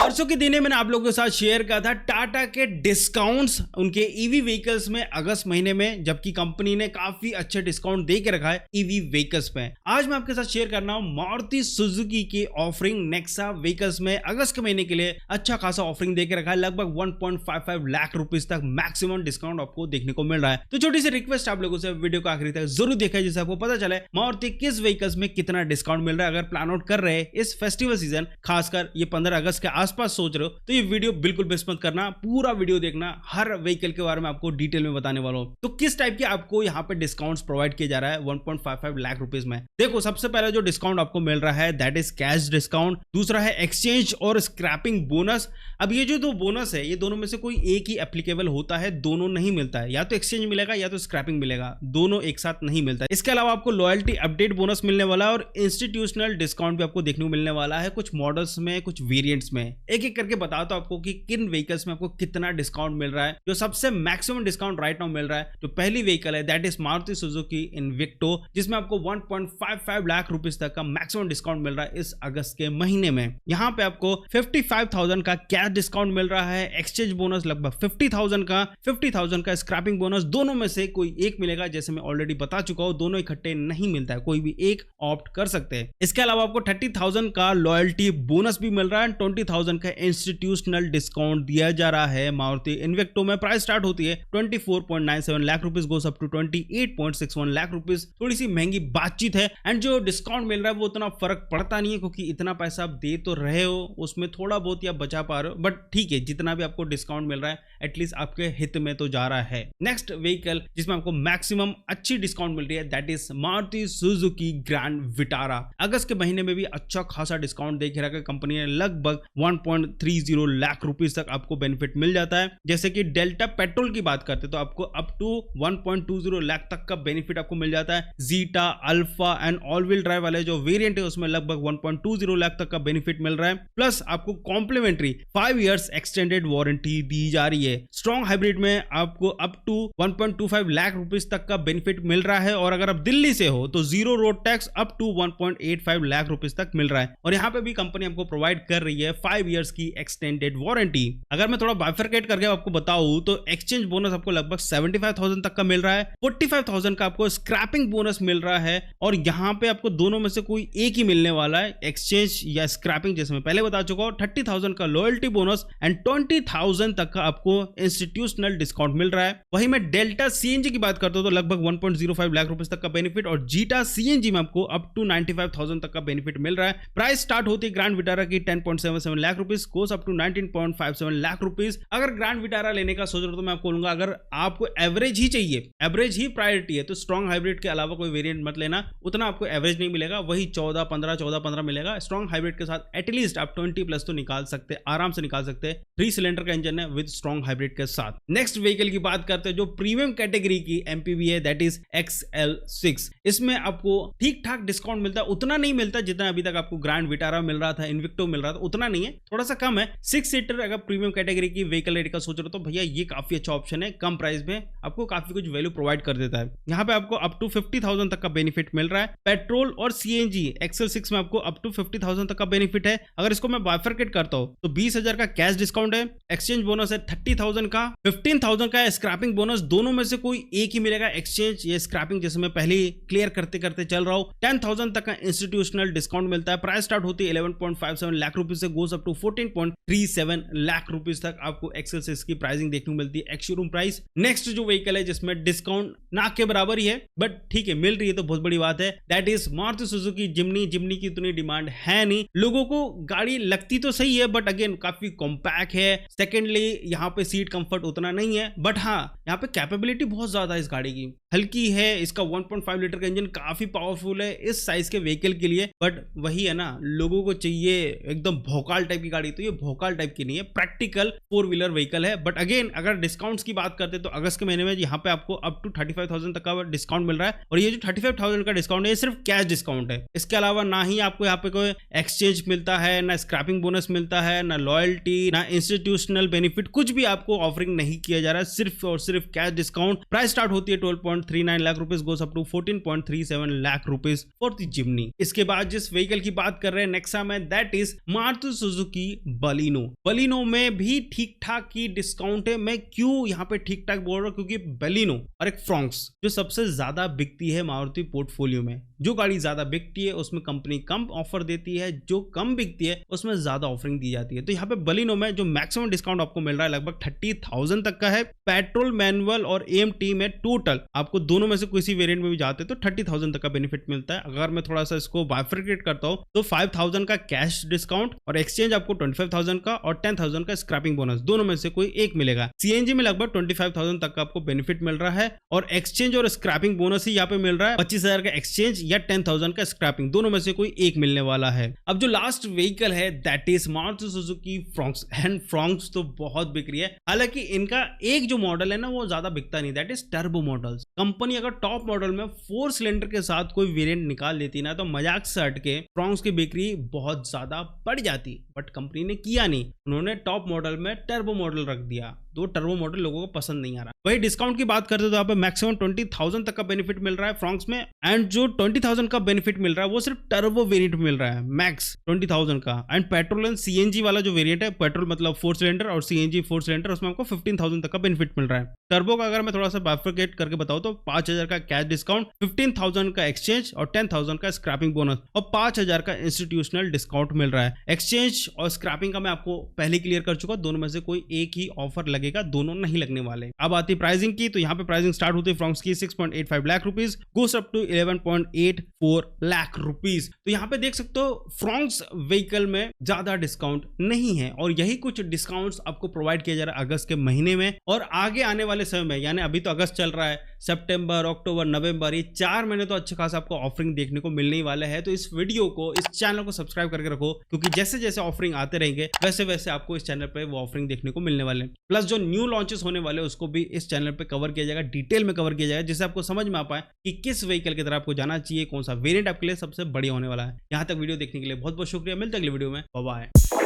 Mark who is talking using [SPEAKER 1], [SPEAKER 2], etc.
[SPEAKER 1] परसों के दिन मैंने आप लोगों के साथ शेयर किया था टाटा के डिस्काउंट्स उनके ईवी व्हीकल्स में अगस्त महीने में, जबकि कंपनी ने काफी अच्छे डिस्काउंट दे के रखा है ईवी व्हीकल्स में। आज मैं आपके साथ शेयर करना हूं मारुति सुजुकी की ऑफरिंग नेक्सा व्हीकल्स में अगस्त के महीने के लिए अच्छा खासा ऑफरिंग दे के रखा है। लगभग 1.55 लाख रुपीस तक मैक्सिमम डिस्काउंट आपको देखने को मिल रहा है। तो छोटी सी रिक्वेस्ट आप लोगों से, वीडियो को आखिरी तक जरूर देखा जिससे आपको पता चले मारुति किस व्हीकल्स में कितना डिस्काउंट मिल रहा है। अगर प्लान आउट कर रहे हैं इस फेस्टिवल सीजन, खासकर ये 15 अगस्त के आसपास सोच रहे हो तो ये वीडियो बिल्कुल मिस मत करना, पूरा वीडियो देखना। हर व्हीकल के बारे में आपको डिटेल में बताने वाला हूं। तो किस टाइप के आपको यहाँ पे डिस्काउंट्स प्रोवाइड किया जा रहा है 1.55 लाख रुपीस में। देखो, सबसे पहला जो डिस्काउंट आपको मिल रहा है दैट इज कैश डिस्काउंट। दूसरा है एक्सचेंज और स्क्रैपिंग बोनस। अब ये जो दो बोनस है, ये दोनों में से कोई एक ही एप्लीकेबल होता है, दोनों नहीं मिलता है। या तो एक्सचेंज मिलेगा या तो स्क्रैपिंग मिलेगा, दोनों एक साथ नहीं मिलता है। इसके अलावा आपको लॉयल्टी अपडेट बोनस मिलने वाला है और इंस्टीट्यूशनल डिस्काउंट भी आपको देखने को मिलने वाला है, कुछ मॉडल्स में, कुछ वेरिएंट्स में। एक एक करके बताता हूं आपको कि किन व्हीकल्स में आपको कितना डिस्काउंट मिल रहा है। जो सबसे मैक्सिमम डिस्काउंट राइट नाउ मिल रहा है, जो पहली व्हीकल है that is Maruti Suzuki Invicto, जिसमें आपको 1.55 लाख रुपीस तक का मैक्सिमम डिस्काउंट मिल रहा है इस अगस्त के महीने में। यहां पे आपको 55,000 का कैश डिस्काउंट मिल रहा है, एक्सचेंज बोनस लगभग 50,000 का स्क्रैपिंग बोनस, दोनों में से कोई एक मिलेगा। जैसे मैं ऑलरेडी बता चुका हूं, दोनों इकट्ठे नहीं मिलता है, कोई भी एक ऑप्ट कर सकते हैं। इसके अलावा आपको 30,000 का लॉयल्टी बोनस भी मिल रहा है, 20,000 का इंस्टीट्यूशनल डिस्काउंट दिया जा रहा है। मारुति इन्विक्टो में प्राइस स्टार्ट होती है 24.97 lakh rupees, goes up to 28.61 lakh rupees. थोड़ी सी महंगी बातचीत है एंड जो डिस्काउंट मिल रहा है वो उतना फर्क पड़ता नहीं है, क्योंकि इतना पैसा आप दे तो रहे हो, उसमें थोड़ा बहुत ही आप बचा पा रहे हो। बट ठीक है, जितना भी आपको डिस्काउंट मिल रहा है एटलीस्ट आपके हित में तो जा रहा है। नेक्स्ट व्हीकल जिसमें आपको मैक्सिमम अच्छी डिस्काउंट मिल रही है that is Maruti Suzuki Grand Vitara. अगस्त के महीने में भी अच्छा खासा डिस्काउंट देख रखा है कंपनी ने, लगभग 1.30 लाख रुपीस तक आपको बेनिफिट मिल जाता है। जैसे कि डेल्टा पेट्रोल की बात करते तो आपको अप टू 1.20 लाख तक का बेनिफिट आपको मिल जाता है। Zeta, alpha and all wheel drive वाले जो वेरिएंट है उसमें लगभग 1.20 लाख तक का बेनिफिट मिल रहा है। प्लस आपको कॉम्प्लीमेंट्री 5 इयर्स एक्सटेंडेड वारंटी दी जा रही है। स्ट्रॉन्ग हाइब्रिड में आपको अप टू 1.25 लाख रुपीस तक का बेनिफिट मिल रहा है, और अगर आप दिल्ली से हो तो zero road tax up to 1.85 lakh rupees तक मिल रहा है। और यहाँ पे भी कंपनी आपको प्रोवाइड कर रही है 5 इयर्स की एक्सटेंडेड वारंटी। अगर मैं थोड़ा बाइफरकेट करके आपको बताऊं तो एक्सचेंज बोनस आपको लगभग 75,000 तक का मिल रहा है, 45,000 का आपको स्क्रैपिंग बोनस मिल रहा है, और यहाँ पे आपको दोनों में से कोई एक ही मिलने वाला है, एक्सचेंज या स्क्रैपिंग। जैसे मैं पहले बता चुका हूं, 30,000 का लॉयल्टी बोनस एंड 20,000 तक का आपको इंस्टीट्यूशनल डिस्काउंट मिल रहा है। वहीं मैं डेल्टा सीएनजी की बात करता हूं तो लगभग 1.05 लाख रुपए तक का बेनिफिट, और जीटा सीएनजी में आपको अप टू 95,000 तक का बेनिफिट मिल रहा है। प्राइस स्टार्ट होती है ग्रैंड विटारा की 10.77 lakh rupees, goes up to 19.57 lakh rupees. अगर ग्रैंड विटारा लेने का सोच रहे हो तो मैं आपको बोलूंगा, अगर आपको एवरेज ही चाहिए, एवरेज ही प्रायोरिटी है, तो स्ट्रॉन्ग हाइब्रिड के अलावा कोई वेरिएंट मत लेना, उतना आपको एवरेज नहीं मिलेगा, वही 14-15 मिलेगा। स्ट्रॉन्ग हाइब्रिड के साथ एटलीस्ट आप 20 प्लस तो निकाल सकते हैं, आराम से निकाल सकते हैं। 3 सिलेंडर का इंजन है विद स्ट्रॉन्ग हाइब्रिड के साथ। नेक्स्ट व्हीकल की बात करते हैं जो प्रीमियम कैटेगरी की एमपीवी है दैट इज XL6। इसमें आपको ठीक ठाक डिस्काउंट मिलता है, उतना नहीं मिलता जितना अभी तक आपको ग्रैंड विटारा मिल रहा था, इन्विक्टो मिल रहा था, उतना नहीं है, थोड़ा सा कम है। 6 सीटर अगर प्रीमियम कैटेगरी की व्हीकल लेने का सोच रहे हो तो भैया ये काफी अच्छा ऑप्शन है, कम प्राइस में आपको काफी कुछ वैल्यू प्रोवाइड कर देता है। यहाँ पे आपको अप टू 50,000 तक का बेनिफिट मिल रहा है। पेट्रोल और सीएनजी XL6 में आपको अप टू 50,000 तक का बेनिफिट है। अगर इसको मैं बाइफरकेट करता हूं तो 20,000 का कैश डिस्काउंट है, एक्सचेंज बोनस है 30,000 का, 15,000 का स्क्रैपिंग बोनस, दोनों में से कोई एक ही मिलेगा, एक्सचेंज या स्क्रैपिंग, जैसे मैं पहले क्लियर करते करते चल रहा हूं। 10,000 तक का इंस्टीट्यूशनल डिस्काउंट मिलता है। प्राइस स्टार्ट होती है 11.57 लाख रुपीस से, goes up to 14.37 lakh rupees तक आपको XL6 की प्राइसिंग देखने को मिलती है, एक्स शोरूम प्राइस। नेक्स्ट जो व्हीकल है जिसमें डिस्काउंट ना के बराबर ही है, बट ठीक है मिल रही है तो बहुत बड़ी बात है, that is Maruti Suzuki Jimny. Jimny की इतनी डिमांड है नहीं, लोगों को गाड़ी लगती तो सही है बट अगेन काफी कॉम्पैक्ट है। सेकेंडली यहाँ पे सीट कंफर्ट उतना नहीं है, बट हाँ यहाँ पे कैपेबिलिटी बहुत ज्यादा है इस गाड़ी की, हल्की है, इसका 1.5 लीटर का इंजन काफी पावरफुल है इस साइज के व्हीकल के लिए। बट वही है ना, लोगों को चाहिए एकदम भौकाल टाइप की गाड़ी, तो ये भौकाल टाइप की नहीं है, प्रैक्टिकल 4 व्हीलर व्हीकल है। बट अगेन अगर डिस्काउंट्स की बात करते तो अगस्त के महीने में यहाँ पे आपको अप टू 35,000 तक का डिस्काउंट मिल रहा है, और ये जो 35,000 का डिस्काउंट है ये सिर्फ कैश डिस्काउंट है। इसके अलावा ना ही आपको यहाँ पे कोई एक्सचेंज मिलता है, ना स्क्रैपिंग बोनस मिलता है, ना लॉयल्टी, ना इंस्टीट्यूशनल बेनिफिट, कुछ भी आपको ऑफरिंग नहीं किया जा रहा है, सिर्फ और सिर्फ कैश डिस्काउंट। प्राइस स्टार्ट होती है 13.39 lakh rupees goes up to 14.37 lakh rupees for the Jimny. इसके बाद जिस व्हीकल की बात कर रहे हैं नेक्सा में, that is Maruti Suzuki Baleno. Baleno में भी ठीक ठाक की डिस्काउंट है। मैं क्यों यहाँ पे ठीक ठाक बोल रहा हूँ, क्योंकि बलिनो और एक फ्रॉन्क्स जो सबसे ज्यादा बिकती है मारुति पोर्टफोलियो में, जो गाड़ी ज्यादा बिकती है उसमें कंपनी कम ऑफर देती है, जो कम बिकती है उसमें ज्यादा ऑफरिंग दी जाती है। तो यहाँ पे बलिनो में जो मैक्सिमम डिस्काउंट आपको मिल रहा है लगभग 30,000 तक का है। पेट्रोल, मैनुअल और एएमटी में टोटल आपको दोनों में से किसी वेरिएंट में भी जाते हैं तो 30,000 तक का बेनिफिट मिलता है। अगर मैं थोड़ा सा इसको बाइफरकेट करता हूँ तो 5,000 का कैश डिस्काउंट और एक्सचेंज आपको 25,000 का और 10,000 का स्क्रैपिंग बोनस, दोनों में से कोई एक मिलेगा। सीएनजी में लगभग 25,000 तक का आपको बेनिफिट मिल रहा है और एक्सचेंज और स्क्रैपिंग बोनस ही यहाँ पे मिल रहा है। 25,000 का एक्सचेंज या 10,000 का स्क्रैपिंग, दोनों में से कोई एक मिलने वाला है। अब जो लास्ट व्हीकल है that is Maruti Suzuki Fronx. And Fronx तो बहुत बिक रही है, हालांकि इनका एक जो मॉडल है ना वो ज्यादा बिकता नहीं, that is turbo models. Company अगर टॉप मॉडल में 4 सिलेंडर के साथ कोई वेरिएंट निकाल लेती ना तो मजाक से हट के फ्रॉन्क्स की बिक्री बहुत ज्यादा बढ़ जाती, बट कंपनी ने किया नहीं। उन्होंने टॉप मॉडल में टर्बो मॉडल रख दिया, तो टर्बो मॉडल लोगों को पसंद नहीं आ रहा। वही डिस्काउंट की बात करते तो यहाँ पे मैक्सिमम 20,000 तक का बेनिफिट मिल रहा है फ्रॉन्क्स में। एंड जो 20,000 का बेनिफिट मिल रहा है वो सिर्फ टर्बो वेरिएंट में मिल रहा है, मैक्स 20,000 का। एंड पेट्रोल एंड सीएनजी वाला जो वेरिएंट है, पेट्रोल मतलब 4 सिलेंडर और सीएनजी 4 सिलेंडर, उसमें आपको 15,000 तक का बेनिफिट मिल रहा है। टर्बो का अगर मैं थोड़ा सा बाइफरकेट करके बताऊं तो 5,000 का कैश डिस्काउंट, 15,000 का एक्सचेंज और 10,000 का स्क्रैपिंग बोनस और 5,000 का इंस्टीट्यूशनल डिस्काउंट मिल रहा है। एक्सचेंज और स्क्रैपिंग का मैं आपको पहले क्लियर कर चुका, दोनों में से कोई एक ही ऑफर लगेगा, दोनों नहीं लगने वाले। अब आती प्राइसिंग की, तो यहाँ पे प्राइसिंग स्टार्ट होती है फ्रॉन्क्स की 6.85 lakh rupees, goes up to 11.84 lakh rupees. तो यहाँ पे देख सकते हो फ्रॉन्क्स व्हीकल में ज्यादा डिस्काउंट नहीं है और यही कुछ डिस्काउंट्स आपको प्रोवाइड किया जा रहा है अगस्त के महीने में और आगे आने वाले समय में, यानी अभी तो अगस्त चल रहा है, सितंबर, अक्टूबर, नवंबर, ये 4 महीने तो अच्छे खास आपको ऑफरिंग देखने को मिलने ही वाले हैं। तो इस वीडियो को, इस चैनल को सब्सक्राइब करके रखो, क्योंकि जैसे जैसे ऑफरिंग आते रहेंगे वैसे वैसे आपको इस चैनल पे वो ऑफरिंग देखने को मिलने वाले हैं। प्लस जो न्यू लॉन्चेस होने वाले हैं उसको भी इस चैनल पे कवर किया जाएगा, डिटेल में कवर किया जाएगा, जिससे आपको समझ में आ पाए कि किस व्हीकल की तरफ आपको जाना चाहिए, कौन सा वेरिएंट आपके लिए सबसे बढ़िया होने वाला है। यहाँ तक वीडियो देखने के लिए बहुत बहुत शुक्रिया। मिलते हैं अगले वीडियो में, बाय बाय।